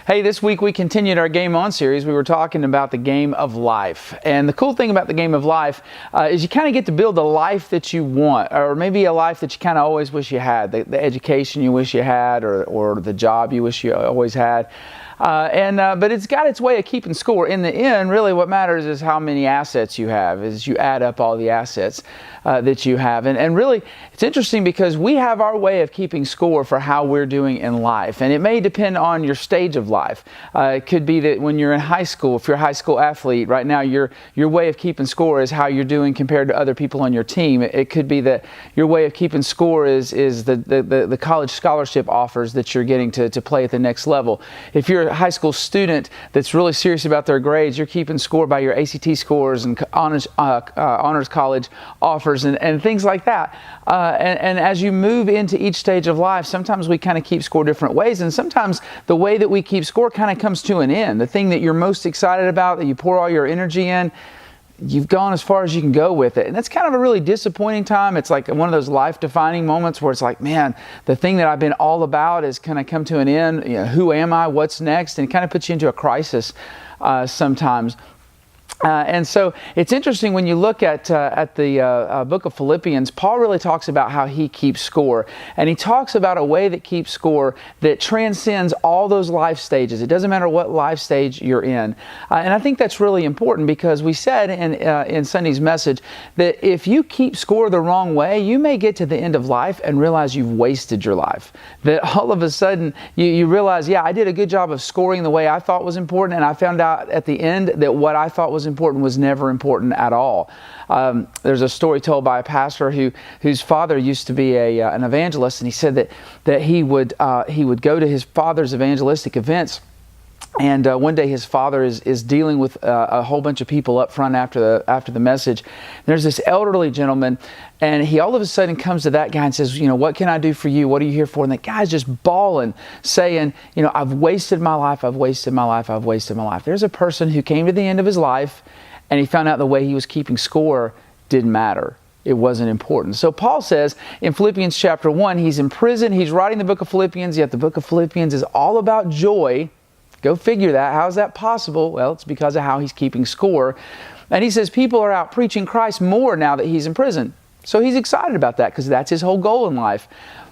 Hey, this week we continued our Game On series. We were talking about the game of life. And the cool thing about the game of life is you kind of get to build the life that you want, or maybe a life that you kind of always wish you had, the education you wish you had, or the job you wish you always had. But it's got its way of keeping score. In the end, really what matters is how many assets you have, is you add up all the assets that you have. And really, it's interesting because we have our way of keeping score for how we're doing in life. And it may depend on your stage of life. It could be that when you're in high school, if you're a high school athlete, right now your way of keeping score is how you're doing compared to other people on your team. It could be that your way of keeping score is the college scholarship offers that you're getting to play at the next level. If you're a high school student that's really serious about their grades, you're keeping score by your ACT scores and honors college offers and things like that. And as you move into each stage of life, sometimes we kind of keep score different ways, and sometimes the way that we keep score kind of comes to an end. The thing that you're most excited about, that you pour all your energy in, you've gone as far as you can go with it. And that's kind of a really disappointing time. It's like one of those life-defining moments where it's like, man, the thing that I've been all about is kind of come to an end. You know, who am I? What's next? And it kind of puts you into a crisis sometimes. And so it's interesting when you look at the book of Philippians. Paul really talks about how he keeps score, and he talks about a way that keeps score that transcends all those life stages. It doesn't matter what life stage you're in, and I think that's really important because we said in Sunday's message that if you keep score the wrong way, you may get to the end of life and realize you've wasted your life. That all of a sudden you realize, yeah, I did a good job of scoring the way I thought was important, and I found out at the end that what I thought was important was never important at all. There's a story told by a pastor whose father used to be an evangelist, and he said that he would go to his father's evangelistic events. And one day his father is dealing with a whole bunch of people up front after the message. There's this elderly gentleman, and he all of a sudden comes to that guy and says, you know, what can I do for you? What are you here for? And the guy's just bawling, saying, you know, I've wasted my life, I've wasted my life, I've wasted my life. There's a person who came to the end of his life, and he found out the way he was keeping score didn't matter. It wasn't important. So Paul says in Philippians chapter 1, he's in prison, he's writing the book of Philippians, yet the book of Philippians is all about joy. Go figure that. How is that possible? Well, it's because of how he's keeping score. And he says people are out preaching Christ more now that he's in prison. So he's excited about that because that's his whole goal in life.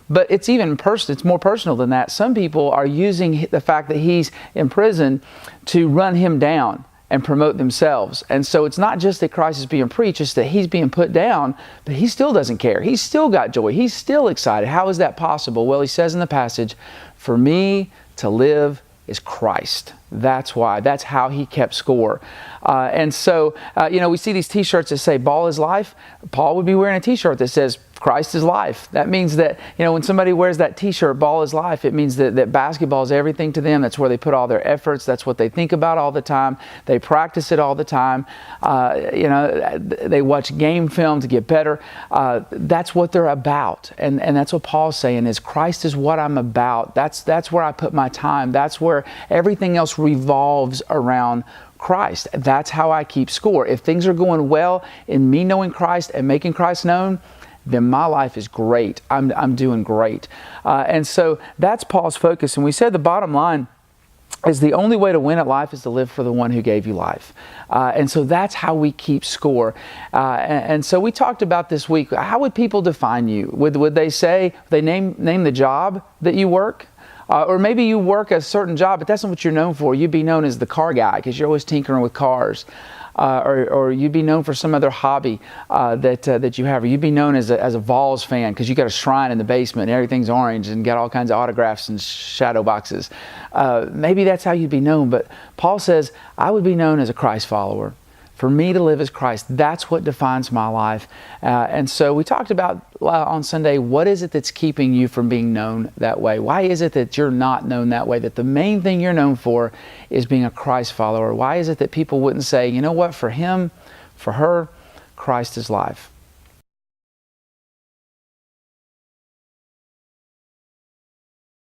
But it's even it's more personal than that. Some people are using the fact that he's in prison to run him down and promote themselves. And so it's not just that Christ is being preached, it's that he's being put down, but he still doesn't care. He's still got joy. He's still excited. How is that possible? Well, he says in the passage, for me to live is Christ. That's why. That's how he kept score. And so, we see these t-shirts that say, ball is life. Paul would be wearing a t-shirt that says, Christ is life. That means that, when somebody wears that t-shirt, ball is life, it means that basketball is everything to them. That's where they put all their efforts. That's what they think about all the time. They practice it all the time. They watch game film to get better. That's what they're about. And that's what Paul's saying is Christ is what I'm about. That's where I put my time. That's where everything else revolves around Christ. That's how I keep score. If things are going well in me knowing Christ and making Christ known, then my life is great. I'm doing great. And so that's Paul's focus. And we said the bottom line is the only way to win at life is to live for the one who gave you life. And so that's how we keep score. And so we talked about this week, how would people define you? Would they say, they name the job that you work? Or maybe you work a certain job, but that's not what you're known for. You'd be known as the car guy because you're always tinkering with cars. Or you'd be known for some other hobby that you have. Or you'd be known as a Vols fan because you got a shrine in the basement and everything's orange and got all kinds of autographs and shadow boxes. Maybe that's how you'd be known. But Paul says, I would be known as a Christ follower. For me to live as Christ, that's what defines my life. And so we talked about on Sunday, what is it that's keeping you from being known that way? Why is it that you're not known that way? That the main thing you're known for is being a Christ follower. Why is it that people wouldn't say, you know what, for him, for her, Christ is life?